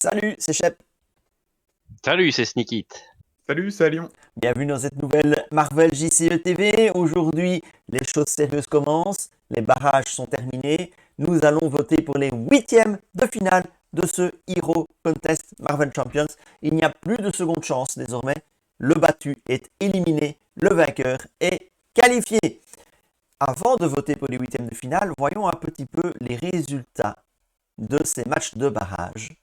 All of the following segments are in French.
Salut, c'est Shep. Salut, c'est Sneakit. Salut, c'est Lyon. Bienvenue dans cette nouvelle Marvel JCE TV. Aujourd'hui, les choses sérieuses commencent. Les barrages sont terminés. Nous allons voter pour les huitièmes de finale de ce Hero Contest Marvel Champions. Il n'y a plus de seconde chance désormais. Le battu est éliminé. Le vainqueur est qualifié. Avant de voter pour les huitièmes de finale, voyons un petit peu les résultats de ces matchs de barrage.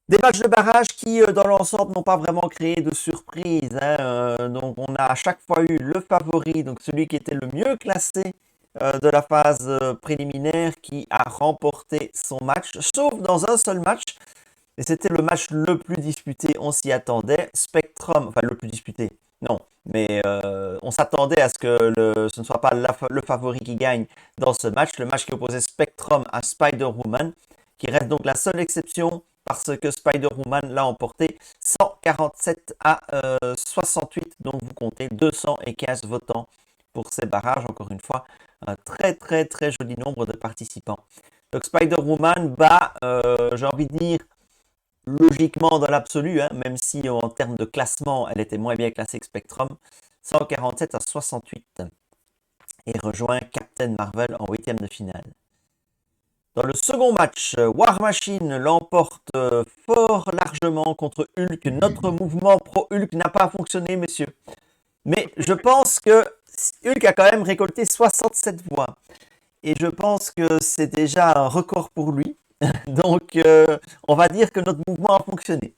Des matchs de barrage qui, dans l'ensemble, n'ont pas vraiment créé de surprise. Donc, on a à chaque fois eu le favori, donc celui qui était le mieux classé de la phase préliminaire, qui a remporté son match, sauf dans un seul match. Et c'était le match le plus disputé, on s'y attendait. Spectrum, enfin le plus disputé, non, mais on s'attendait à ce que ce ne soit pas le favori qui gagne dans ce match. Le match qui opposait Spectrum à Spider-Woman, qui reste donc la seule exception parce que Spider-Woman l'a emporté 147 à 68, donc vous comptez 215 votants pour ces barrages, encore une fois, un très très très joli nombre de participants. Donc Spider-Woman bat, j'ai envie de dire, logiquement dans l'absolu, même si en termes de classement, elle était moins bien classée que Spectrum, 147 à 68, et rejoint Captain Marvel en huitième de finale. Dans le second match, War Machine l'emporte fort largement contre Hulk. Notre mouvement pro-Hulk n'a pas fonctionné, messieurs. Mais je pense que Hulk a quand même récolté 67 voix. Et je pense que c'est déjà un record pour lui. Donc, on va dire que notre mouvement a fonctionné.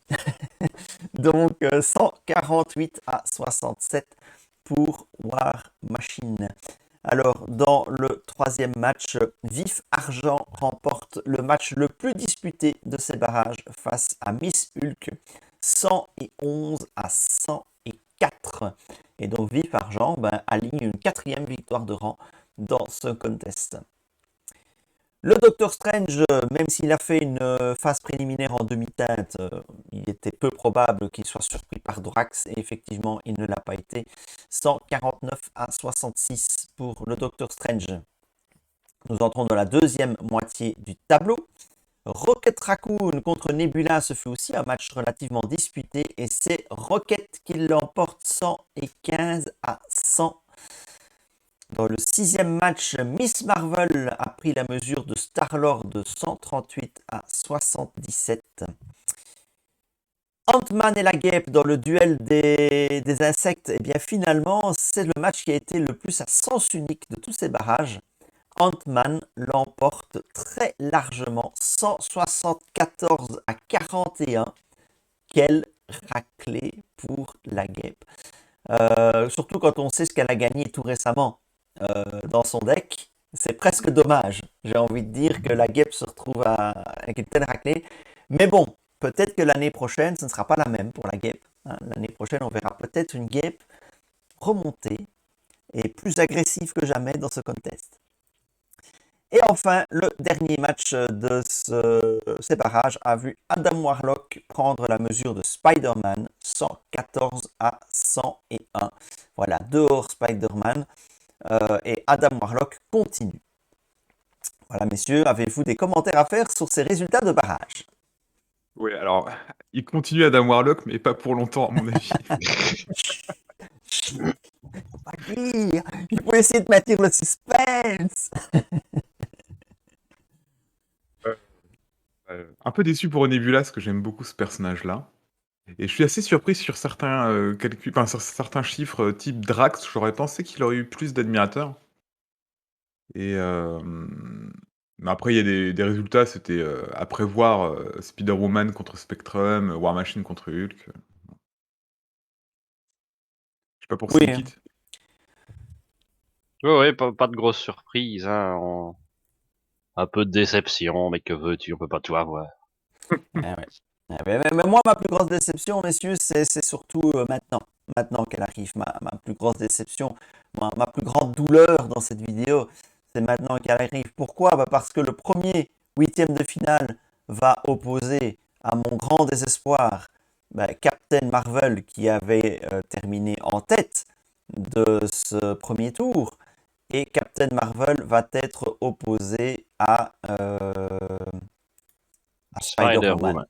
Donc, 148 à 67 pour War Machine. Alors, dans le troisième match, Vif Argent remporte le match le plus disputé de ces barrages face à Miss Hulk, 111 à 104. Et donc, Vif Argent aligne une quatrième victoire de rang dans ce contest. Le Docteur Strange, même s'il a fait une phase préliminaire en demi-teinte, il était peu probable qu'il soit surpris par Drax, et effectivement, il ne l'a pas été. 149 à 66 pour le Docteur Strange. Nous entrons dans la deuxième moitié du tableau. Rocket Raccoon contre Nebula, ce fut aussi un match relativement disputé, et c'est Rocket qui l'emporte 115 à 100. Dans le sixième match, Miss Marvel a pris la mesure de Star-Lord de 138 à 77. Ant-Man et la guêpe dans le duel des insectes, et bien finalement, c'est le match qui a été le plus à sens unique de tous ces barrages. Ant-Man l'emporte très largement, 174 à 41. Quelle raclée pour la guêpe. Surtout quand on sait ce qu'elle a gagné tout récemment dans son deck. C'est presque dommage. J'ai envie de dire que la guêpe se retrouve avec une telle raclée. Mais bon, peut-être que l'année prochaine, ce ne sera pas la même pour la guêpe. L'année prochaine, on verra peut-être une guêpe remontée et plus agressive que jamais dans ce contest. Et enfin, le dernier match de ces barrages a vu Adam Warlock prendre la mesure de Spider-Man, 114 à 101. Voilà, dehors Spider-Man, et Adam Warlock continue. Voilà, messieurs, avez-vous des commentaires à faire sur ces résultats de barrage? Oui, alors, il continue Adam Warlock, mais pas pour longtemps, à mon avis. Pas dire. Il faut essayer de maintenir le suspense. Euh, un peu déçu pour Nebula, parce que j'aime beaucoup ce personnage-là. Et je suis assez surpris sur certains calculs, enfin, sur certains chiffres type Drax. J'aurais pensé qu'il aurait eu plus d'admirateurs. Et mais après, il y a des résultats, c'était à prévoir. Spider-Woman contre Spectrum, War Machine contre Hulk. Je sais pas pour Oui, Sneak It. Ouais, pas de grosse surprise, hein. Un peu de déception, mais que veux-tu, on peut pas tout avoir. ah ouais. Ah ouais, mais moi, ma plus grosse déception, messieurs, c'est surtout maintenant. Maintenant qu'elle arrive. Ma plus grosse déception, ma plus grande douleur dans cette vidéo, c'est maintenant qu'elle arrive. Pourquoi? Parce que le premier huitième de finale va opposer, à mon grand désespoir, Captain Marvel, qui avait terminé en tête de ce premier tour. Et Captain Marvel va être opposé à Spider-Woman. Spider-Woman.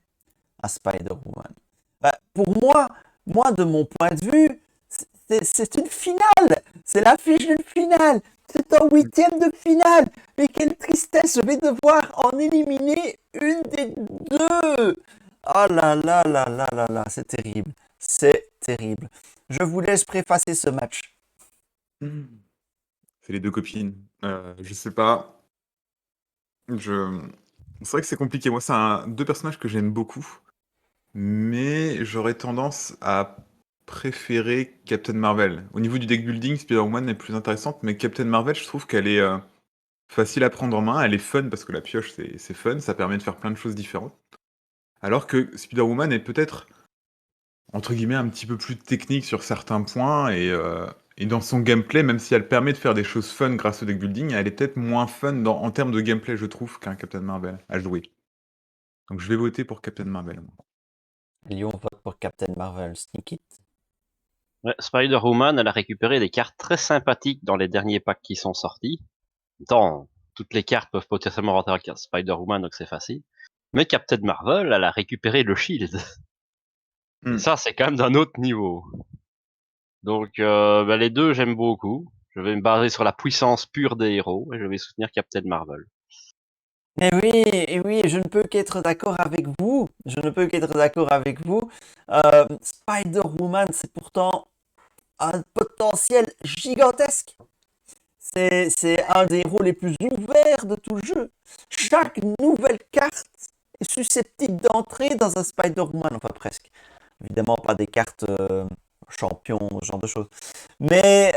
À Spider-Woman. Bah, pour moi, de mon point de vue, c'est une finale. C'est l'affiche d'une finale. C'est un huitième de finale. Mais quelle tristesse, je vais devoir en éliminer une des deux. Oh là là là là là là, c'est terrible. C'est terrible. Je vous laisse préfacer ce match. C'est les deux copines. Je sais pas. Je... C'est vrai que c'est compliqué. Moi, c'est deux personnages que j'aime beaucoup. Mais j'aurais tendance à préférer Captain Marvel. Au niveau du deck building, Spider-Woman est plus intéressante, mais Captain Marvel, je trouve qu'elle est facile à prendre en main. Elle est fun parce que la pioche, c'est fun. Ça permet de faire plein de choses différentes. Alors que Spider-Woman est peut-être, entre guillemets, un petit peu plus technique sur certains points. Et dans son gameplay, même si elle permet de faire des choses fun grâce au deck building, elle est peut-être moins fun en termes de gameplay, je trouve, qu'un Captain Marvel à jouer. Donc je vais voter pour Captain Marvel, moi. Lyon vote pour Captain Marvel. Sneak it. Ouais, Spider-Woman, elle a récupéré des cartes très sympathiques dans les derniers packs qui sont sortis. Tant toutes les cartes peuvent potentiellement rentrer en carte Spider-Woman, donc c'est facile. Mais Captain Marvel, elle a récupéré le Shield. Et ça, c'est quand même d'un autre niveau. Donc, bah, les deux, j'aime beaucoup. Je vais me baser sur la puissance pure des héros et je vais soutenir Captain Marvel. Et oui, je ne peux qu'être d'accord avec vous. Je ne peux qu'être d'accord avec vous. Spider-Woman, c'est pourtant un potentiel gigantesque. C'est un des héros les plus ouverts de tout le jeu. Chaque nouvelle carte est susceptible d'entrer dans un Spider-Woman, enfin presque. Évidemment, pas des cartes champions, ce genre de choses. Mais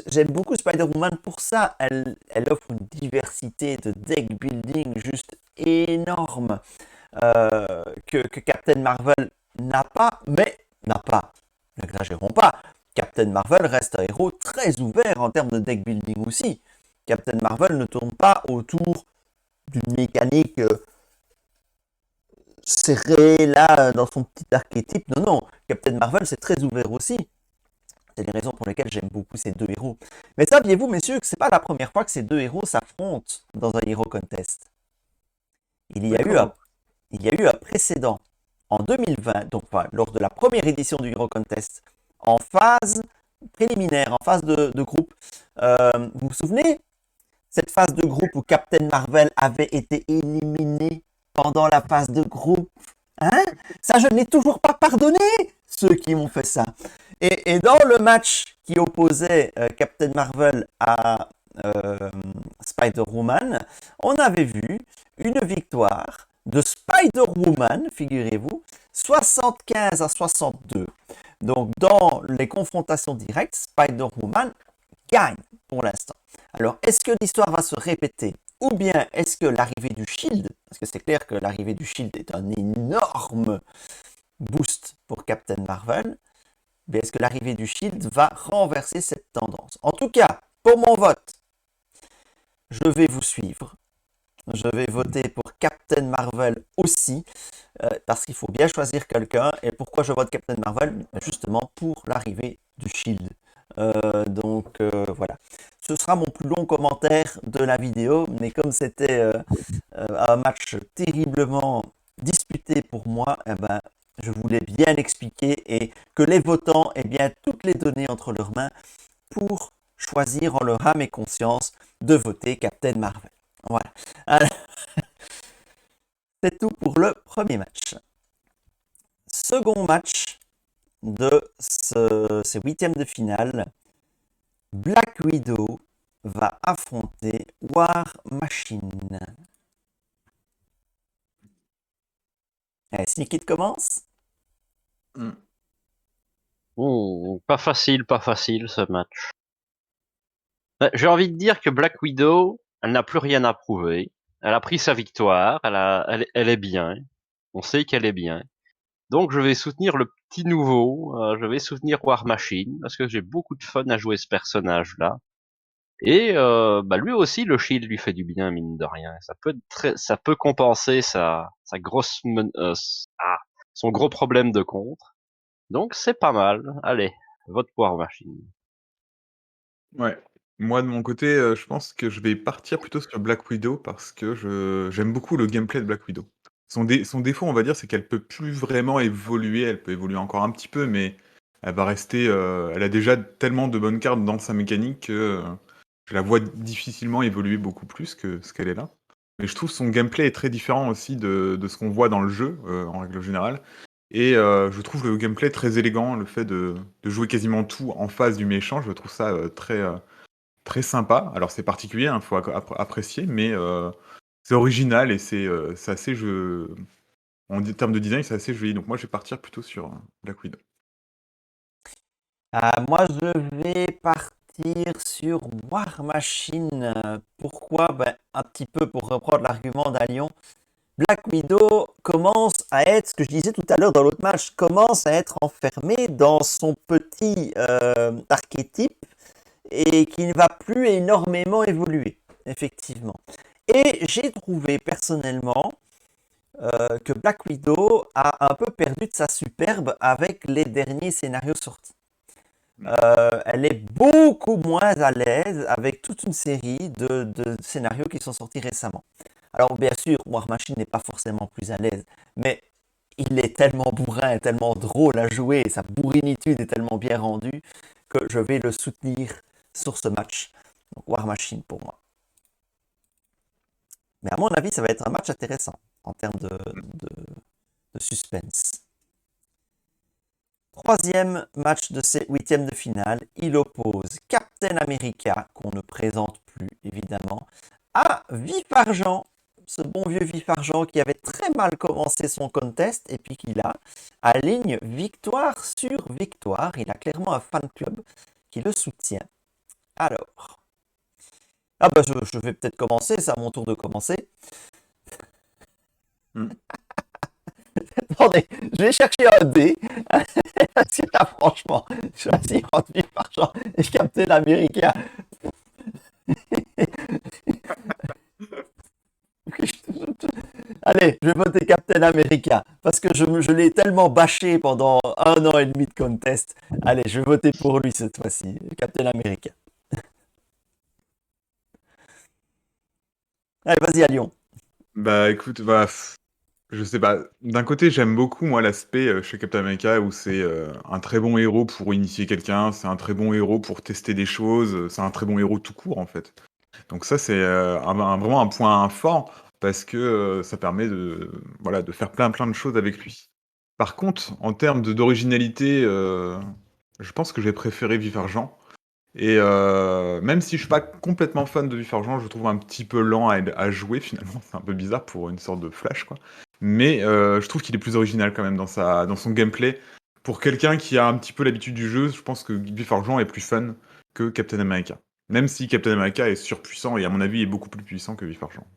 j'aime beaucoup Spider-Woman pour ça. Elle offre une diversité de deck building juste énorme que Captain Marvel n'a pas, mais n'a pas. N'exagérons pas. Captain Marvel reste un héros très ouvert en termes de deck building aussi. Captain Marvel ne tourne pas autour d'une mécanique serrée là dans son petit archétype. Non, non. Captain Marvel, c'est très ouvert aussi. C'est les raisons pour lesquelles j'aime beaucoup ces deux héros. Mais saviez-vous, messieurs, que c'est pas la première fois que ces deux héros s'affrontent dans un Hero Contest. Il y a eu un précédent en 2020, donc lors de la première édition du Hero Contest, en phase préliminaire, en phase de groupe. Vous vous souvenez? Cette phase de groupe où Captain Marvel avait été éliminé pendant la phase de groupe. Hein? Ça, je n'ai toujours pas pardonné ceux qui m'ont fait ça. Et dans le match qui opposait Captain Marvel à Spider-Woman, on avait vu une victoire de Spider-Woman, figurez-vous, 75-62. Donc, dans les confrontations directes, Spider-Woman gagne pour l'instant. Alors, est-ce que l'histoire va se répéter? Ou bien est-ce que l'arrivée du Shield, parce que c'est clair que l'arrivée du Shield est un énorme boost pour Captain Marvel, mais est-ce que l'arrivée du Shield va renverser cette tendance? En tout cas, pour mon vote, je vais vous suivre. Je vais voter pour Captain Marvel aussi, parce qu'il faut bien choisir quelqu'un. Et pourquoi je vote Captain Marvel? Justement pour l'arrivée du Shield. Donc voilà. Ce sera mon plus long commentaire de la vidéo, mais comme c'était un match terriblement disputé pour moi, eh ben, je voulais bien expliquer et que les votants aient bien toutes les données entre leurs mains pour choisir en leur âme et conscience de voter Captain Marvel. Voilà. Alors, c'est tout pour le premier match. Second match de ces huitièmes de finale, Black Widow va affronter War Machine. Allez, Sneak It commence. Pas facile ce match. J'ai envie de dire que Black Widow, elle n'a plus rien à prouver. Elle a pris sa victoire, elle est bien. On sait qu'elle est bien. Donc je vais soutenir le petit nouveau, je vais soutenir War Machine, parce que j'ai beaucoup de fun à jouer ce personnage-là. Et bah lui aussi, le shield lui fait du bien, mine de rien. Ça peut compenser sa grosse son gros problème de contre. Donc c'est pas mal. Allez, vote pour War Machine. Ouais. Moi, de mon côté, je pense que je vais partir plutôt sur Black Widow parce que j'aime beaucoup le gameplay de Black Widow. Son défaut, on va dire, c'est qu'elle peut plus vraiment évoluer. Elle peut évoluer encore un petit peu, mais elle va rester. Elle a déjà tellement de bonnes cartes dans sa mécanique que je la vois difficilement évoluer beaucoup plus que ce qu'elle est là. Mais je trouve son gameplay est très différent aussi de ce qu'on voit dans le jeu, en règle générale. Et je trouve le gameplay très élégant, le fait de jouer quasiment tout en face du méchant, je trouve ça très sympa. Alors c'est particulier, il faut apprécier, mais c'est original et c'est assez termes de design, c'est assez joli. Donc moi, je vais partir plutôt sur Black Widow. Moi, je vais partir sur War Machine. Pourquoi? Ben, un petit peu pour reprendre l'argument d'Alion. Black Widow commence à être, ce que je disais tout à l'heure dans l'autre match, commence à être enfermé dans son petit archétype et qui ne va plus énormément évoluer, effectivement. Et j'ai trouvé personnellement que Black Widow a un peu perdu de sa superbe avec les derniers scénarios sortis. Elle est beaucoup moins à l'aise avec toute une série de scénarios qui sont sortis récemment. Alors bien sûr, War Machine n'est pas forcément plus à l'aise, mais il est tellement bourrin et tellement drôle à jouer, et sa bourrinitude est tellement bien rendue que je vais le soutenir sur ce match. Donc War Machine pour moi. Mais à mon avis, ça va être un match intéressant en termes de suspense. Troisième match de ces huitièmes de finale, il oppose Captain America, qu'on ne présente plus évidemment, à Vif Argent, ce bon vieux Vif Argent qui avait très mal commencé son contest et puis qui là aligne victoire sur victoire. Il a clairement un fan club qui le soutient. Alors, je vais peut-être commencer, c'est à mon tour de commencer. Attendez, je vais chercher un dé. Parce que là, franchement, je suis assis entre Vif Argent et Captain America. Allez, je vais voter Captain America parce que je l'ai tellement bâché pendant 1 an et demi de contest. Allez, je vais voter pour lui cette fois-ci, Captain America. Allez, vas-y à Lyon. Bah écoute, bah, je sais pas. D'un côté, j'aime beaucoup moi l'aspect chez Captain America où c'est un très bon héros pour initier quelqu'un, c'est un très bon héros pour tester des choses, c'est un très bon héros tout court en fait. Donc ça, c'est vraiment un point fort parce que ça permet voilà, de faire plein de choses avec lui. Par contre, en termes d'originalité, je pense que j'ai préféré Vif Argent. Et même si je suis pas complètement fan de Vif Argent, je le trouve un petit peu lent à jouer finalement. C'est un peu bizarre pour une sorte de Flash, quoi. Mais je trouve qu'il est plus original quand même dans son gameplay. Pour quelqu'un qui a un petit peu l'habitude du jeu, je pense que Vif Argent est plus fun que Captain America. Même si Captain America est surpuissant et à mon avis est beaucoup plus puissant que Vif Argent.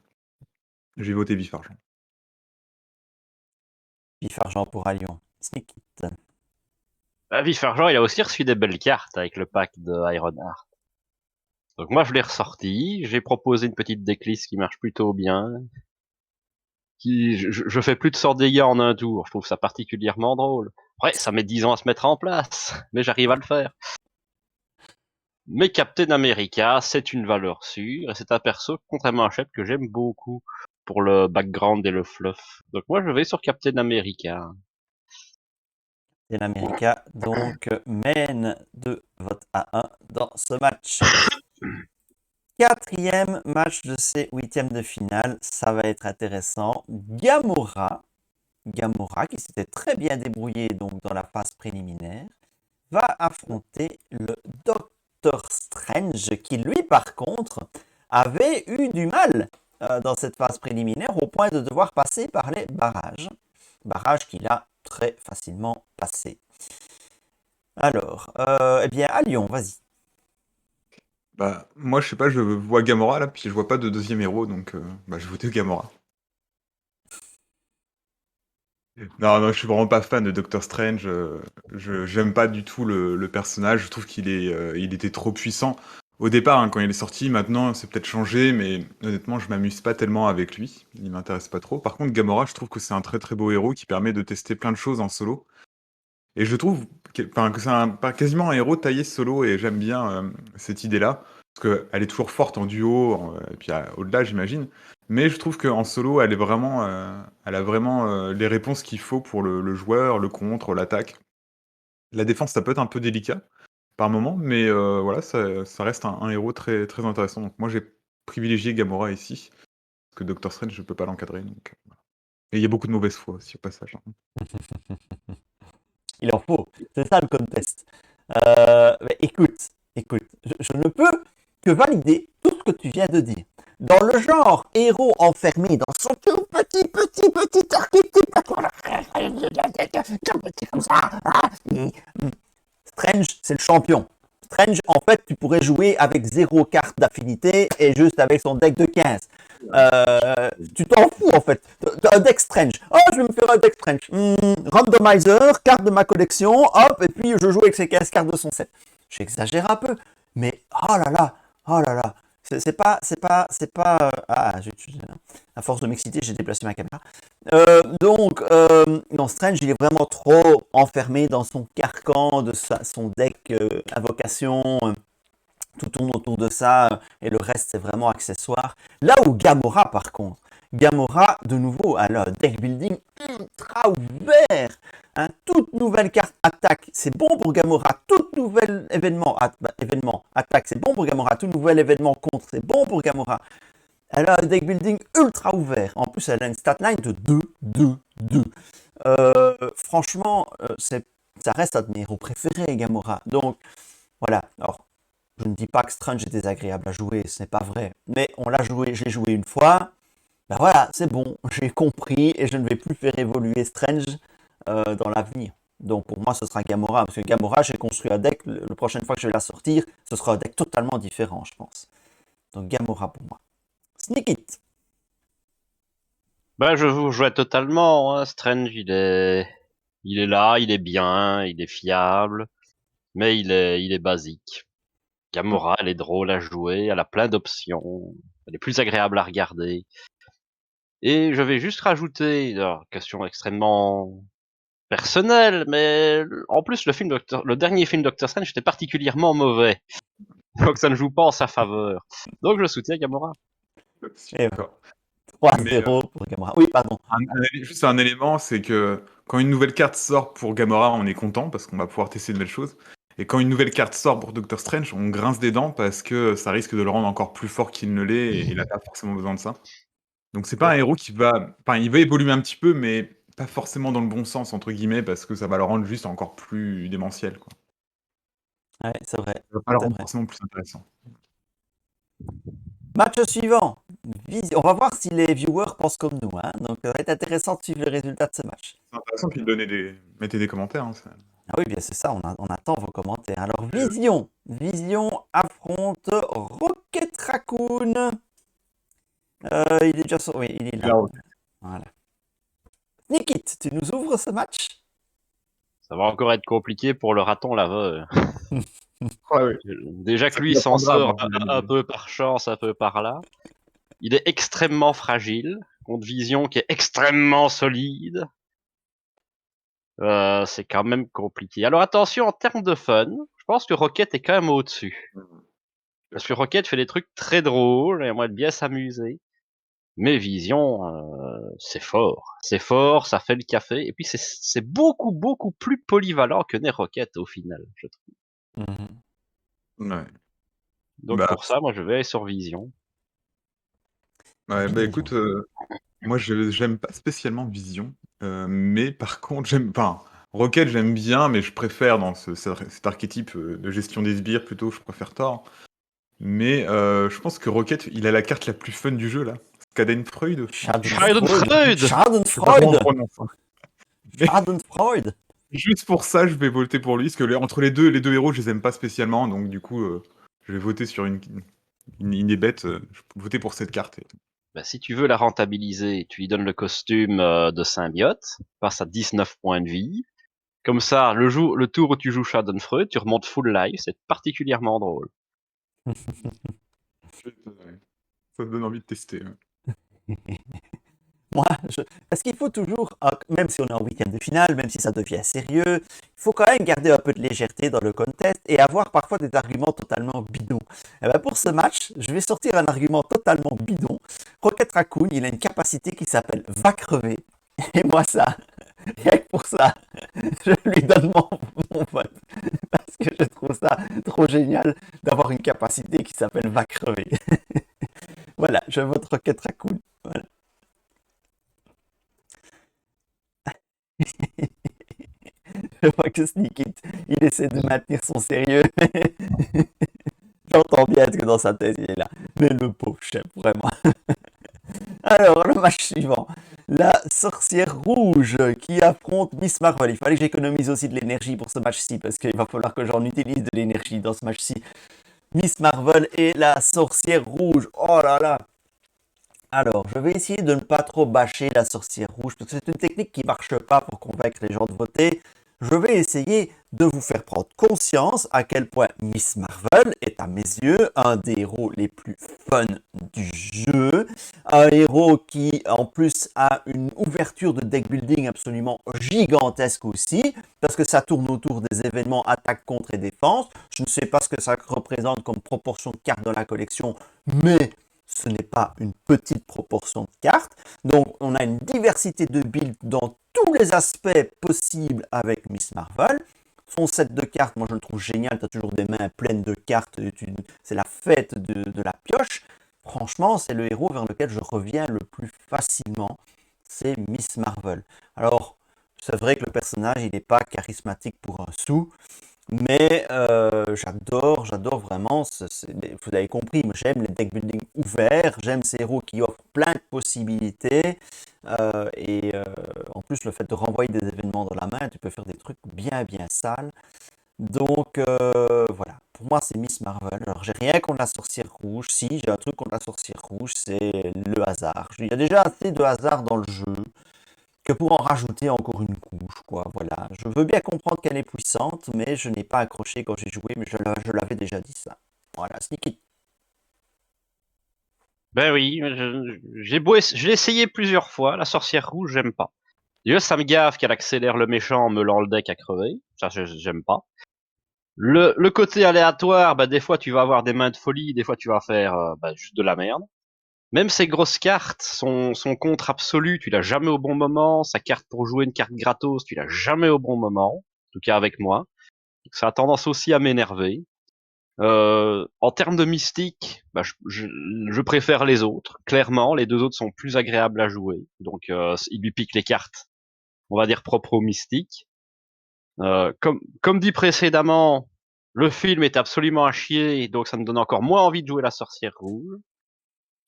J'ai voté Vif Argent. Vif Argent pour Lyon. Sneak it. Vif Argent, il a aussi reçu des belles cartes avec le pack de Ironheart. Donc moi, je l'ai ressorti. J'ai proposé une petite decklist qui marche plutôt bien. Je fais plus de 100 dégâts en un tour. Je trouve ça particulièrement drôle. Après, ça met 10 ans à se mettre en place, mais j'arrive à le faire. Mais Captain America, c'est une valeur sûre, et c'est un perso, contrairement à Shep, que j'aime beaucoup pour le background et le fluff. Donc moi, je vais sur Captain America. Captain America donc mène 2 votes à 1 dans ce match. Quatrième match de ces huitièmes de finale, ça va être intéressant. Gamora qui s'était très bien débrouillé donc dans la phase préliminaire, va affronter le Docteur Strange qui lui par contre avait eu du mal dans cette phase préliminaire au point de devoir passer par les barrages. Barrages qu'il a très facilement passé. Alors, eh bien à Lyon, vas-y. Bah, moi, je sais pas, je vois Gamora là, puis je vois pas de deuxième héros, donc bah, je votais Gamora. Non, je suis vraiment pas fan de Doctor Strange. J'aime pas du tout le personnage. Je trouve il était trop puissant au départ hein, quand il est sorti. Maintenant, c'est peut-être changé, mais honnêtement, je m'amuse pas tellement avec lui. Il m'intéresse pas trop. Par contre, Gamora, je trouve que c'est un très très beau héros qui permet de tester plein de choses en solo. Et je trouve que c'est quasiment un héros taillé solo et j'aime bien cette idée-là. Parce qu'elle est toujours forte en duo, et puis au-delà, j'imagine. Mais je trouve qu'en solo, elle a vraiment les réponses qu'il faut pour le joueur, le contre, l'attaque. La défense, ça peut être un peu délicat par moment, mais voilà, ça reste un héros très, très intéressant. Donc moi, j'ai privilégié Gamora ici, parce que Doctor Strange, je peux pas l'encadrer. Donc, voilà. Et il y a beaucoup de mauvaise foi aussi au passage. Il en faut. C'est ça le contest. Mais écoute, je ne peux que valider tout ce que tu viens de dire. Dans le genre héros enfermé dans son tout petit archétype, comme ça, Strange, c'est le champion. Strange, en fait, tu pourrais jouer avec 0 carte d'affinité et juste avec son deck de 15. Tu t'en fous, en fait. Un deck Strange. Oh, je vais me faire un deck Strange. Randomizer, carte de ma collection, hop, et puis je joue avec ces 15 cartes de son set. J'exagère un peu, mais oh là là. À force de m'exciter, j'ai déplacé ma caméra. Non, Strange, il est vraiment trop enfermé dans son carcan de son deck invocation. Tout tourne autour de ça et le reste, c'est vraiment accessoire. Là où Gamora, par contre, Gamora, de nouveau, elle a un deck building ultra ouvert. Hein, toute nouvelle carte attaque, c'est bon pour Gamora. Tout nouvel événement attaque, c'est bon pour Gamora. Tout nouvel événement contre, c'est bon pour Gamora. Elle a un deck building ultra ouvert. En plus, elle a une statline de 2, 2, 2. Franchement, ça reste un de mes héros préférés, Gamora. Donc, voilà. Alors, je ne dis pas que Strange est désagréable à jouer, ce n'est pas vrai. Mais on l'a joué, j'ai joué une fois. Ben voilà, c'est bon, j'ai compris et je ne vais plus faire évoluer Strange dans l'avenir. Donc pour moi, ce sera Gamora. Parce que Gamora, j'ai construit un deck. La prochaine fois que je vais la sortir, ce sera un deck totalement différent, je pense. Donc Gamora pour moi. Sneak It. Bah, je vous rejoins totalement. Hein. Strange, il est là, il est bien, il est fiable, mais il est basique. Gamora, elle est drôle à jouer, elle a plein d'options, elle est plus agréable à regarder. Et je vais juste rajouter, alors, question extrêmement personnelle, mais en plus le dernier film Doctor Strange était particulièrement mauvais, donc ça ne joue pas en sa faveur. Donc je soutiens Gamora. Et D'accord. 3-0 pour Gamora. Oui, pardon. Juste un élément, c'est que quand une nouvelle carte sort pour Gamora, on est content parce qu'on va pouvoir tester de nouvelles choses. Et quand une nouvelle carte sort pour Doctor Strange, on grince des dents parce que ça risque de le rendre encore plus fort qu'il ne l'est et il n'a pas forcément besoin de ça. Donc c'est pas un héros qui va... Enfin, il va évoluer un petit peu, mais pas forcément dans le bon sens, entre guillemets, parce que ça va le rendre juste encore plus démentiel, quoi. Ouais, c'est vrai. Ça va pas le C'est rendre vrai. forcément plus intéressant. Match suivant. On va voir si les viewers pensent comme nous. Hein. Donc, ça va être intéressant de suivre le résultat de ce match. C'est intéressant qu'il mettez des commentaires. Hein, Ah oui, bien c'est ça, on attend vos commentaires. Alors, Vision affronte Rocket Raccoon. Il est déjà sur... Oui, il est là. Voilà. Nikit, tu nous ouvres ce match? Ça va encore être compliqué pour le raton laveur. Ouais. Déjà que lui, il s'en sort un peu par chance, un peu par là. Il est extrêmement fragile, contre Vision qui est extrêmement solide. C'est quand même compliqué. Alors attention, en termes de fun, je pense que Rocket est quand même au-dessus. Parce que Rocket fait des trucs très drôles, et on va bien s'amuser. Mais Vision, c'est fort. C'est fort, ça fait le café. Et puis c'est beaucoup, beaucoup plus polyvalent que n'est Rocket au final, je trouve. Ouais. Donc Bah, pour ça, moi je vais aller sur Vision. ouais, bah Vision. écoute, moi j'aime pas spécialement Vision, mais par contre enfin, Rocket j'aime bien, mais je préfère dans cet archétype de gestion des sbires plutôt, je préfère Thor. Mais je pense que Rocket, il a la carte la plus fun du jeu là. Schadenfreude. Schadenfreude. Schadenfreude. Mais Schadenfreude. juste pour ça, je vais voter pour lui, parce que entre les deux héros, je les aime pas spécialement, donc du coup, je vais voter sur une des bêtes, je vais voter pour cette carte. Bah, si tu veux la rentabiliser, tu lui donnes le costume de symbiote, passe à 19 points de vie. Comme ça, le tour où tu joues Schadenfreude, tu remontes full life, c'est particulièrement drôle. Ça te donne envie de tester. Ouais. moi, parce qu'il faut toujours, même si on est en huitième de finale, même si ça devient sérieux, il faut quand même garder un peu de légèreté dans le contest et avoir parfois des arguments totalement bidons. Et ben pour ce match, je vais sortir un argument totalement bidon. Rocket Raccoon, il a une capacité qui s'appelle va crever. Et moi, ça, rien que pour ça, je lui donne mon vote. Parce que je trouve ça trop génial d'avoir une capacité qui s'appelle va crever. Voilà, je vote Rocket Raccoon. Voilà. Je vois que Sneak It, il essaie de maintenir son sérieux. J'entends bien que dans sa tête, il est là. Mais le pauvre chef, vraiment. Alors, le match suivant. La sorcière rouge qui affronte Miss Marvel. Il fallait que j'économise aussi de l'énergie pour ce match-ci, parce qu'il va falloir que j'en utilise de l'énergie dans ce match-ci. Miss Marvel et la sorcière rouge. Oh là là. Alors, je vais essayer de ne pas trop bâcher la sorcière rouge, parce que c'est une technique qui ne marche pas pour convaincre les gens de voter. Je vais essayer de vous faire prendre conscience à quel point Miss Marvel est à mes yeux un des héros les plus fun du jeu. Un héros qui en plus a une ouverture de deck building absolument gigantesque aussi, parce que ça tourne autour des événements attaque, contre et défense. Je ne sais pas ce que ça représente comme proportion de cartes dans la collection, mais ce n'est pas une petite proportion de cartes. Donc, on a une diversité de builds dans tous les aspects possibles avec Miss Marvel. Son set de cartes, moi je le trouve génial. Tu as toujours des mains pleines de cartes. C'est la fête de la pioche. Franchement, c'est le héros vers lequel je reviens le plus facilement. C'est Miss Marvel. Alors, c'est vrai que le personnage, il n'est pas charismatique pour un sou. Mais j'adore vraiment, vous avez compris, moi j'aime les deck building ouverts, j'aime ces héros qui offrent plein de possibilités, en plus le fait de renvoyer des événements dans la main, tu peux faire des trucs bien sales. Donc voilà, pour moi c'est Miss Marvel. Alors j'ai rien contre la sorcière rouge, si j'ai un truc contre la sorcière rouge, c'est le hasard. Il y a déjà assez de hasard dans le jeu que pour en rajouter encore une couche, quoi. Voilà. Je veux bien comprendre qu'elle est puissante, mais je n'ai pas accroché quand j'ai joué, mais je l'avais déjà dit ça. Voilà, Sneaky. Ben oui, je l'ai essayé plusieurs fois. La sorcière rouge, j'aime pas. Déjà, ça me gaffe qu'elle accélère le méchant en meulant le deck à crever. Ça, j'aime pas. Le côté aléatoire, bah, des fois, tu vas avoir des mains de folie, des fois, tu vas faire bah, juste de la merde. Même ses grosses cartes, son contre absolu, tu l'as jamais au bon moment. Sa carte pour jouer une carte gratos, tu l'as jamais au bon moment. En tout cas, avec moi. Donc, ça a tendance aussi à m'énerver. En termes de mystique, bah, je préfère les autres. Clairement, les deux autres sont plus agréables à jouer. Donc, il lui pique les cartes, on va dire propres au mystique. Comme dit précédemment, le film est absolument à chier, donc ça me donne encore moins envie de jouer la sorcière rouge.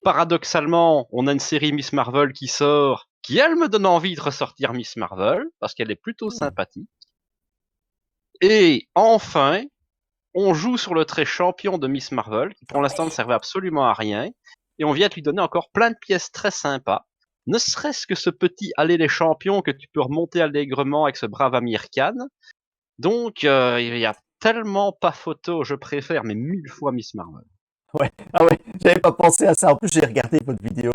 Paradoxalement, on a une série Miss Marvel qui sort, qui elle me donne envie de ressortir Miss Marvel, parce qu'elle est plutôt sympathique. Et enfin, on joue sur le trait champion de Miss Marvel, qui pour l'instant ne servait absolument à rien, et on vient de lui donner encore plein de pièces très sympas. Ne serait-ce que ce petit aller les champions que tu peux remonter allègrement avec ce brave Amir Khan. Donc, il y a tellement pas photo, je préfère, mais 1000 fois Miss Marvel. Ouais, ah ouais, j'avais pas pensé à ça. En plus, j'ai regardé votre vidéo.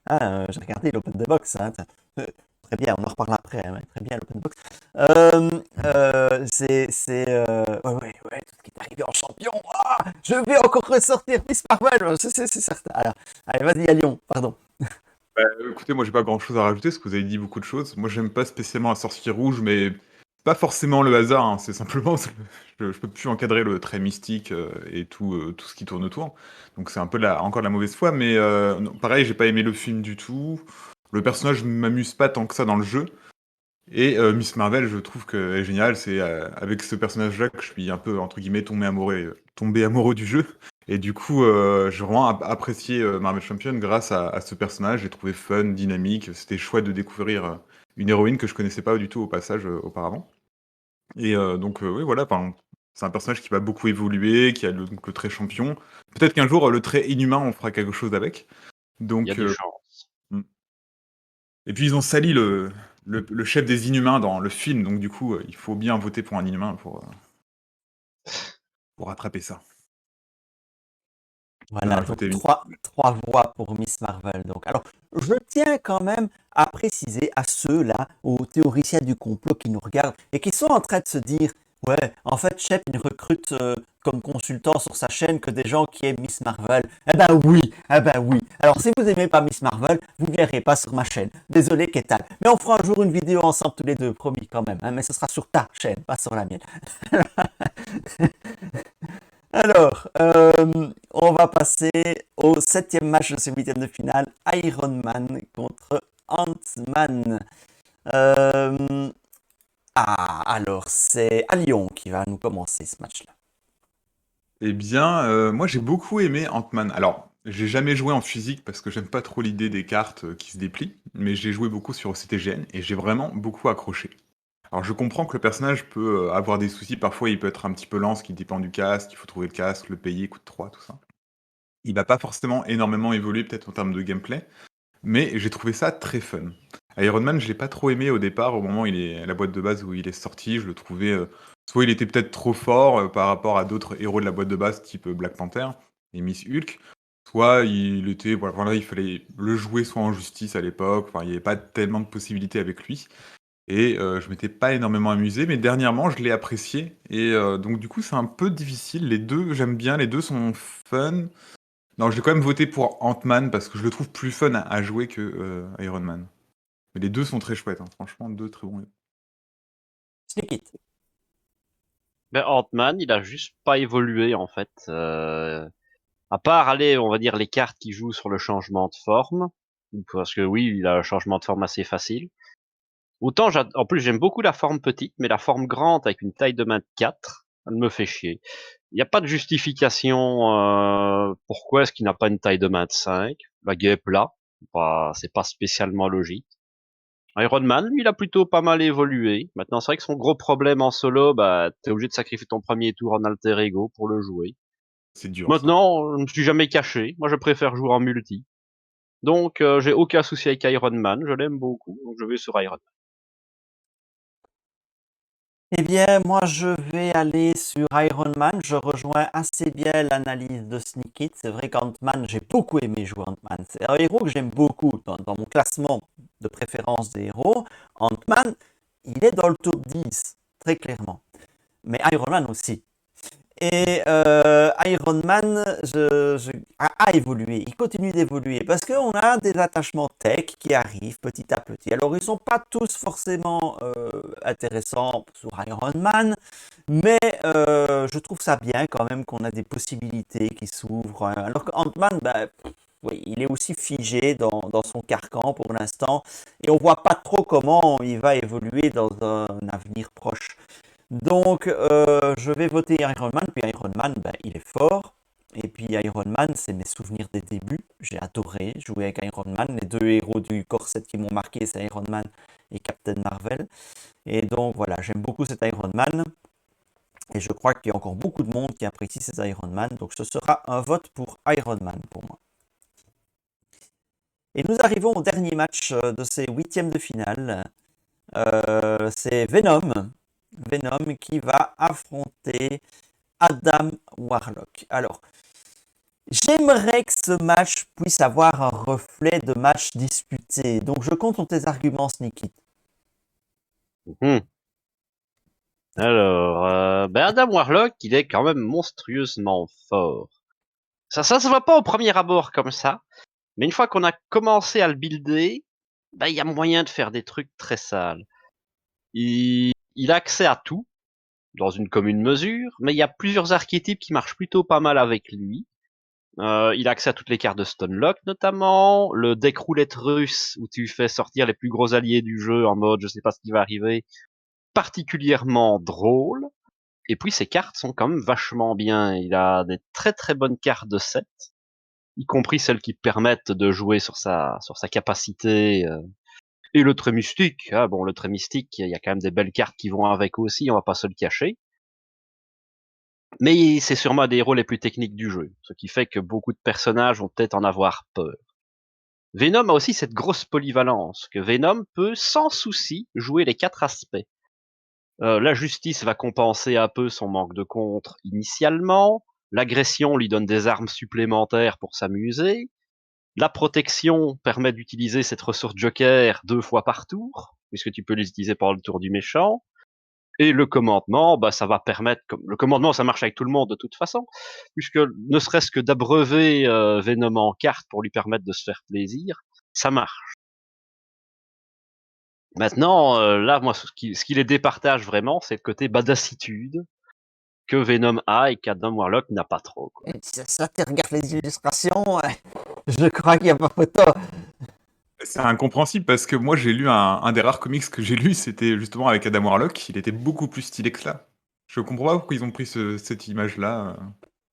J'ai regardé l'Open the Box. Hein. Très bien, on en reparle après. Hein, très bien, l'Open Box. Ouais, tout ce qui est arrivé en champion. Ah, je vais encore ressortir Miss Marvel. C'est certain. Alors, allez, vas-y, à Lyon, pardon. Écoutez, moi j'ai pas grand chose à rajouter parce que vous avez dit beaucoup de choses. Moi j'aime pas spécialement la sorcière rouge, mais pas forcément le hasard, hein, c'est simplement je peux plus encadrer le trait mystique et tout ce qui tourne autour. Donc c'est un peu encore de la mauvaise foi, mais non, pareil, j'ai pas aimé le film du tout. Le personnage m'amuse pas tant que ça dans le jeu. Et Miss Marvel, je trouve qu'elle est géniale. C'est avec ce personnage-là que je suis un peu, entre guillemets, tombé amoureux du jeu. Et du coup, j'ai vraiment apprécié Marvel Champion grâce à ce personnage. J'ai trouvé fun, dynamique. C'était chouette de découvrir une héroïne que je connaissais pas du tout au passage auparavant. Et donc, oui, voilà. C'est un personnage qui va beaucoup évoluer, qui a donc le trait champion. Peut-être qu'un jour, le trait inhumain, on fera quelque chose avec. Il y a Donc, des chances. et puis ils ont sali le chef des Inhumains dans le film, donc du coup, il faut bien voter pour un Inhumain pour rattraper ça. Voilà, rajouter donc une. trois voix pour Miss Marvel. Donc, alors, je tiens quand même à préciser à ceux-là, aux théoriciens du complot qui nous regardent et qui sont en train de se dire, ouais, en fait, Shep, il recrute comme consultant sur sa chaîne que des gens qui aiment Miss Marvel. Eh ben oui, eh ben oui. Alors, si vous aimez pas Miss Marvel, vous ne verrez pas sur ma chaîne. Désolé, Kétal. Mais on fera un jour une vidéo ensemble tous les deux, promis quand même. Hein, mais ce sera sur ta chaîne, pas sur la mienne. Alors, on va passer au septième match de ce huitième de finale, Iron Man contre Ant-Man. Euh, alors c'est Alion qui va nous commencer ce match-là. Eh bien, moi j'ai beaucoup aimé Ant-Man. Alors, j'ai jamais joué en physique parce que j'aime pas trop l'idée des cartes qui se déplient, mais j'ai joué beaucoup sur CTGN et j'ai vraiment beaucoup accroché. Alors, je comprends que le personnage peut avoir des soucis, parfois il peut être un petit peu lent, ce qui dépend du casque, il faut trouver le casque, le payer, coûte 3, tout ça. Il va pas forcément énormément évoluer peut-être en termes de gameplay, mais j'ai trouvé ça très fun. Iron Man, je l'ai pas trop aimé au départ, au moment où il est la boîte de base où il est sorti, je le trouvais soit il était peut-être trop fort par rapport à d'autres héros de la boîte de base type Black Panther et Miss Hulk, soit il était voilà, il fallait le jouer soit en justice à l'époque, enfin il n'y avait pas tellement de possibilités avec lui et je m'étais pas énormément amusé, mais dernièrement je l'ai apprécié et donc du coup c'est un peu difficile. Les deux j'aime bien, les deux sont fun. Non, je vais quand même voter pour Ant-Man parce que je le trouve plus fun à jouer que Iron Man. Mais les deux sont très chouettes, hein. Franchement, deux très bons. Sneak it. Ben, Ant-Man, il a juste pas évolué en fait. À part aller, on va dire les cartes qui jouent sur le changement de forme, parce que oui, il a un changement de forme assez facile. Autant, en plus, j'aime beaucoup la forme petite, mais la forme grande avec une taille de main de 4, elle me fait chier. Il n'y a pas de justification pourquoi est-ce qu'il n'a pas une taille de main de 5. La guêpe est plat, c'est pas spécialement logique. Iron Man, lui, il a plutôt pas mal évolué. Maintenant, c'est vrai que son gros problème en solo, bah, t'es obligé de sacrifier ton premier tour en alter ego pour le jouer. C'est dur, ça. Maintenant, je me suis jamais caché. Moi, je préfère jouer en multi. Donc, j'ai aucun souci avec Iron Man. Je l'aime beaucoup. Donc, je vais sur Iron Man. Eh bien, moi, je vais aller sur Iron Man. Je rejoins assez bien l'analyse de Sneak It. C'est vrai qu'Ant-Man, j'ai beaucoup aimé jouer Ant-Man. C'est un héros que j'aime beaucoup dans mon classement de préférence des héros. Ant-Man, il est dans le top 10, très clairement. Mais Iron Man aussi. Et Iron Man a évolué, il continue d'évoluer parce qu'on a des attachements tech qui arrivent petit à petit. Alors ils ne sont pas tous forcément intéressants sur Iron Man, mais je trouve ça bien quand même qu'on a des possibilités qui s'ouvrent. Alors que Ant-Man, ben, oui, il est aussi figé dans son carcan pour l'instant et on ne voit pas trop comment il va évoluer dans un avenir proche. Donc, je vais voter Iron Man. Puis Iron Man, ben, il est fort. Et puis Iron Man, c'est mes souvenirs des débuts. J'ai adoré jouer avec Iron Man. Les deux héros du corset qui m'ont marqué, c'est Iron Man et Captain Marvel. Et donc voilà, j'aime beaucoup cet Iron Man. Et je crois qu'il y a encore beaucoup de monde qui apprécie ces Iron Man. Donc ce sera un vote pour Iron Man pour moi. Et nous arrivons au dernier match de ces huitièmes de finale. C'est Venom. Venom qui va affronter Adam Warlock. Alors, j'aimerais que ce match puisse avoir un reflet de match disputé. Donc, je compte sur tes arguments, Sneaky. Mhm. Alors, ben Adam Warlock, il est quand même monstrueusement fort. Ça se voit pas au premier abord comme ça, mais une fois qu'on a commencé à le builder, ben il y a moyen de faire des trucs très sales. Il a accès à tout, dans une commune mesure, mais il y a plusieurs archétypes qui marchent plutôt pas mal avec lui. Il a accès à toutes les cartes de Stunlock notamment, le deck roulette russe où tu fais sortir les plus gros alliés du jeu en mode je sais pas ce qui va arriver, particulièrement drôle. Et puis ses cartes sont quand même vachement bien. Il a des très très bonnes cartes de set, y compris celles qui permettent de jouer sur sa capacité. Et le trait mystique, ah bon le trait mystique, il y a quand même des belles cartes qui vont avec aussi, on va pas se le cacher. Mais c'est sûrement un des héros les plus techniques du jeu, ce qui fait que beaucoup de personnages vont peut-être en avoir peur. Venom a aussi cette grosse polyvalence, que Venom peut sans souci jouer les 4 aspects. La justice va compenser un peu son manque de contre initialement, L'agression lui donne des armes supplémentaires pour s'amuser. La protection permet d'utiliser cette ressource Joker 2 fois par tour, puisque tu peux les utiliser pendant le tour du méchant. Et le commandement, ça va permettre, le commandement, ça marche avec tout le monde de toute façon, puisque ne serait-ce que d'abreuver Venom en carte pour lui permettre de se faire plaisir, ça marche. Maintenant, là, moi, ce qui les départage vraiment, c'est le côté badassitude que Venom a et qu'Adam Warlock n'a pas trop, quoi. Ça, tu regardes les illustrations, je crois qu'il n'y a pas photo. C'est incompréhensible parce que moi j'ai lu un des rares comics que j'ai lu, c'était justement avec Adam Warlock, il était beaucoup plus stylé que cela. Je comprends pas pourquoi ils ont pris cette image-là.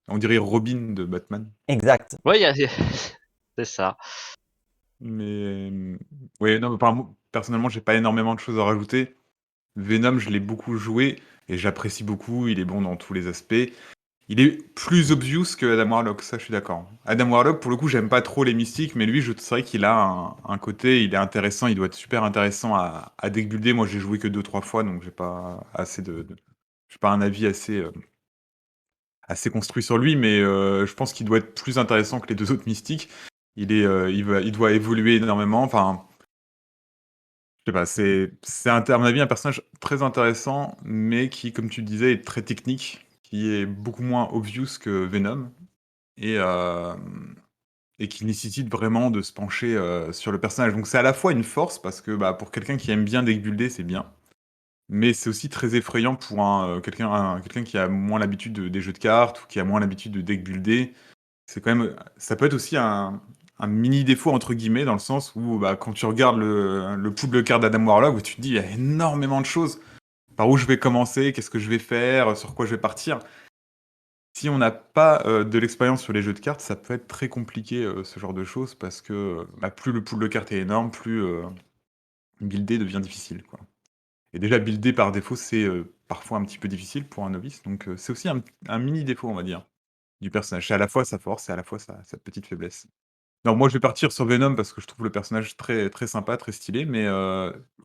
On dirait Robin de Batman. Exact. Ouais, c'est ça. Mais ouais, non, personnellement, j'ai pas énormément de choses à rajouter. Venom, je l'ai beaucoup joué et j'apprécie beaucoup. Il est bon dans tous les aspects. Il est plus obvious que Adam Warlock, ça je suis d'accord. Adam Warlock, pour le coup, j'aime pas trop les mystiques, mais lui, c'est vrai qu'il a un côté, il est intéressant, il doit être super intéressant à deckbuilder. Moi, j'ai joué que 2-3 fois, donc j'ai pas assez j'ai pas un avis assez construit sur lui, mais je pense qu'il doit être plus intéressant que les deux autres mystiques. Il doit évoluer énormément. Enfin, je sais pas, à mon avis un personnage très intéressant, mais qui, comme tu le disais, est très technique, qui est beaucoup moins obvious que Venom et, et qui nécessite vraiment de se pencher sur le personnage. Donc c'est à la fois une force parce que pour quelqu'un qui aime bien deckbuilder, c'est bien. Mais c'est aussi très effrayant pour quelqu'un qui a moins l'habitude des jeux de cartes ou qui a moins l'habitude de deck builder. C'est quand même, ça peut être aussi un mini défaut entre guillemets dans le sens où quand tu regardes le pool de cartes d'Adam Warlock, où tu te dis il y a énormément de choses. Par où je vais commencer, qu'est-ce que je vais faire, sur quoi je vais partir. Si on n'a pas de l'expérience sur les jeux de cartes, ça peut être très compliqué ce genre de choses parce que plus le pool de cartes est énorme, plus builder devient difficile, quoi. Et déjà, builder par défaut, c'est parfois un petit peu difficile pour un novice. Donc, c'est aussi un mini défaut, on va dire, du personnage. C'est à la fois sa force et à la fois sa petite faiblesse. Non, moi, je vais partir sur Venom parce que je trouve le personnage très, très sympa, très stylé. Mais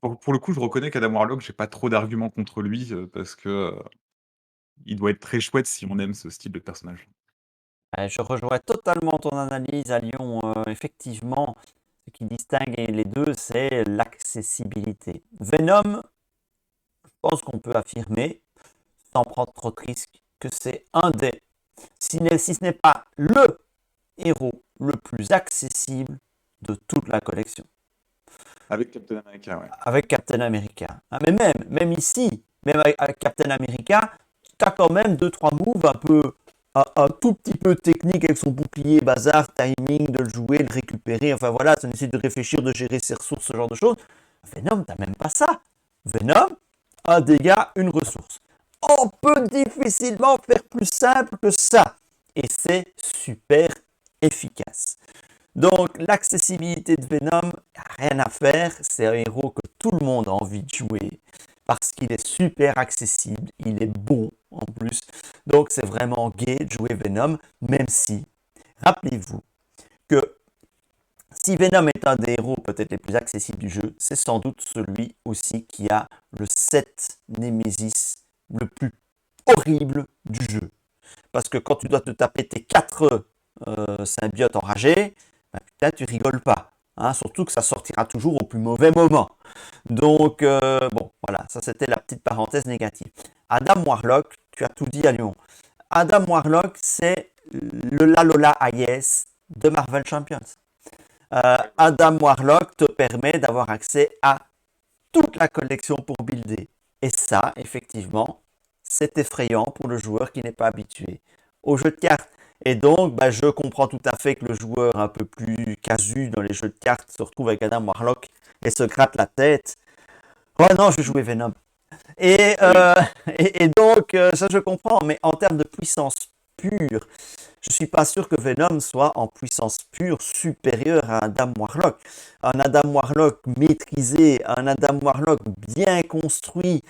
pour le coup, je reconnais qu'Adam Warlock, j'ai pas trop d'arguments contre lui parce que il doit être très chouette si on aime ce style de personnage. Je rejoins totalement ton analyse à Lyon. Effectivement, ce qui distingue les deux, c'est l'accessibilité. Venom, je pense qu'on peut affirmer, sans prendre trop de risques, que c'est un des, si ce n'est pas le héros le plus accessible de toute la collection. Avec Captain America, ouais. Avec Captain America. Mais même ici, même avec Captain America, tu as quand même 2-3 moves un tout petit peu technique avec son bouclier, bazar, timing, de le jouer, de le récupérer. Enfin voilà, ça nécessite de réfléchir, de gérer ses ressources, ce genre de choses. Venom, t'as même pas ça. Venom, un dégât, une ressource. On peut difficilement faire plus simple que ça. Et c'est super efficace. Donc, l'accessibilité de Venom, rien à faire. C'est un héros que tout le monde a envie de jouer parce qu'il est super accessible, il est bon en plus. Donc, c'est vraiment gai de jouer Venom, même si, rappelez-vous que si Venom est un des héros peut-être les plus accessibles du jeu, c'est sans doute celui aussi qui a le set Nemesis le plus horrible du jeu. Parce que quand tu dois te taper tes 4 symbiotes enragés, putain, tu rigoles pas. Hein, surtout que ça sortira toujours au plus mauvais moment. Donc, bon, voilà, ça c'était la petite parenthèse négative. Adam Warlock, tu as tout dit à Lyon. Adam Warlock, c'est le Lalola Hayes de Marvel Champions. Adam Warlock te permet d'avoir accès à toute la collection pour builder. Et ça, effectivement, c'est effrayant pour le joueur qui n'est pas habitué au jeu de cartes. Et donc, je comprends tout à fait que le joueur un peu plus casu dans les jeux de cartes se retrouve avec Adam Warlock et se gratte la tête. Oh non, je vais jouer Venom. Et, et donc, ça je comprends, mais en termes de puissance pure, je ne suis pas sûr que Venom soit en puissance pure supérieure à Adam Warlock. Un Adam Warlock maîtrisé, un Adam Warlock bien construit,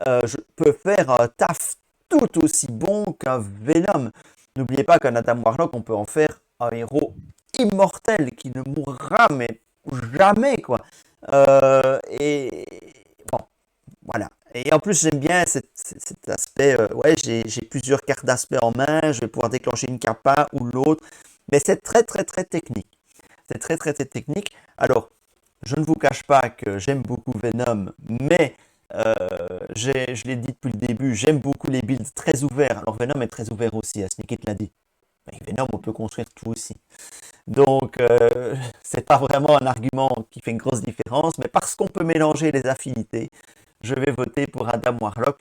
je peux faire un taf tout aussi bon qu'un Venom. N'oubliez pas qu'un Adam Warlock, on peut en faire un héros immortel qui ne mourra mais jamais, quoi. Et bon, voilà. Et en plus, j'aime bien cet aspect. Ouais, j'ai plusieurs cartes d'aspect en main. Je vais pouvoir déclencher une capa ou l'autre. Mais c'est très technique. C'est très technique. Alors, je ne vous cache pas que j'aime beaucoup Venom, mais je l'ai dit depuis le début, j'aime beaucoup les builds très ouverts. Alors, Venom est très ouvert aussi, Sneaky te l'a dit. Avec Venom, on peut construire tout aussi. Donc, c'est pas vraiment un argument qui fait une grosse différence, mais parce qu'on peut mélanger les affinités, je vais voter pour Adam Warlock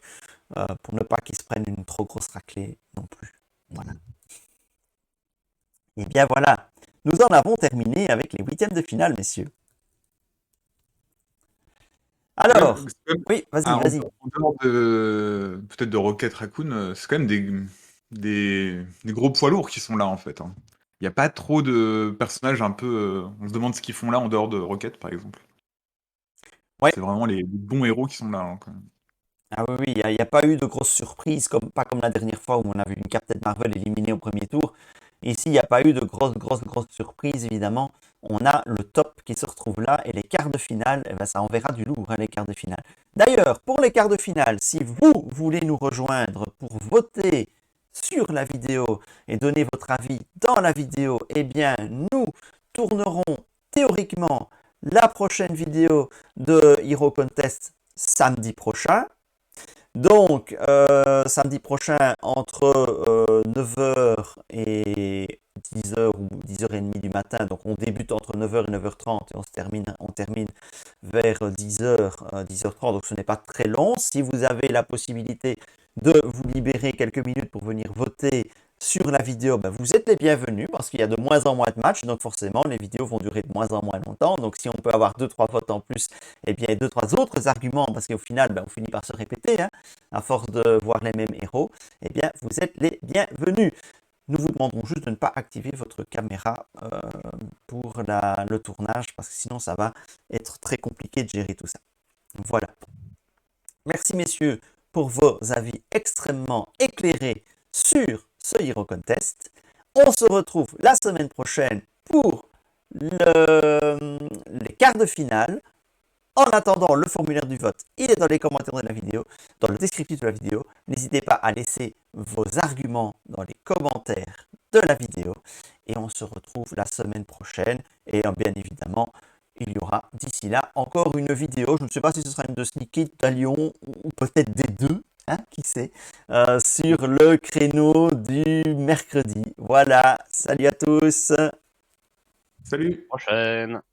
pour ne pas qu'il se prenne une trop grosse raclée non plus. Voilà. Et bien voilà, nous en avons terminé avec les huitièmes de finale, messieurs. Alors, oui, vas-y. En dehors peut-être de Rocket Raccoon, c'est quand même des gros poids lourds qui sont là en fait. Hein. Il n'y a pas trop de personnages un peu. On se demande ce qu'ils font là en dehors de Rocket par exemple. Ouais. C'est vraiment les bons héros qui sont là. Hein, quand même. Ah oui, il n'y a pas eu de grosses surprises, pas comme la dernière fois où on a vu une Captain Marvel éliminée au premier tour. Ici, il n'y a pas eu de grosses surprises, évidemment. On a le top qui se retrouve là et les quarts de finale, eh ben, ça enverra du lourd, hein, les quarts de finale. D'ailleurs, pour les quarts de finale, si vous voulez nous rejoindre pour voter sur la vidéo et donner votre avis dans la vidéo, eh bien, nous tournerons théoriquement la prochaine vidéo de Hero Contest samedi prochain. Donc, samedi prochain, entre 9h et 10h ou 10h30 du matin, donc on débute entre 9h et 9h30 et on termine vers 10h, 10h30, donc ce n'est pas très long. Si vous avez la possibilité de vous libérer quelques minutes pour venir voter sur la vidéo, ben vous êtes les bienvenus parce qu'il y a de moins en moins de matchs, donc forcément les vidéos vont durer de moins en moins longtemps. Donc si on peut avoir 2-3 votes en plus, et bien 2-3 autres arguments, parce qu'au final, ben, on finit par se répéter, hein, à force de voir les mêmes héros, eh bien vous êtes les bienvenus. Nous vous demanderons juste de ne pas activer votre caméra pour le tournage, parce que sinon ça va être très compliqué de gérer tout ça. Voilà. Merci messieurs pour vos avis extrêmement éclairés sur ce Hero Contest. On se retrouve la semaine prochaine pour les quarts de finale. En attendant, le formulaire du vote, il est dans les commentaires de la vidéo, dans le descriptif de la vidéo. N'hésitez pas à laisser vos arguments dans les commentaires de la vidéo. Et on se retrouve la semaine prochaine. Et bien évidemment, il y aura d'ici là encore une vidéo. Je ne sais pas si ce sera une de Sneaky, d'Alion, ou peut-être des deux, hein, qui sait, sur le créneau du mercredi. Voilà, salut à tous. Salut. Prochaine.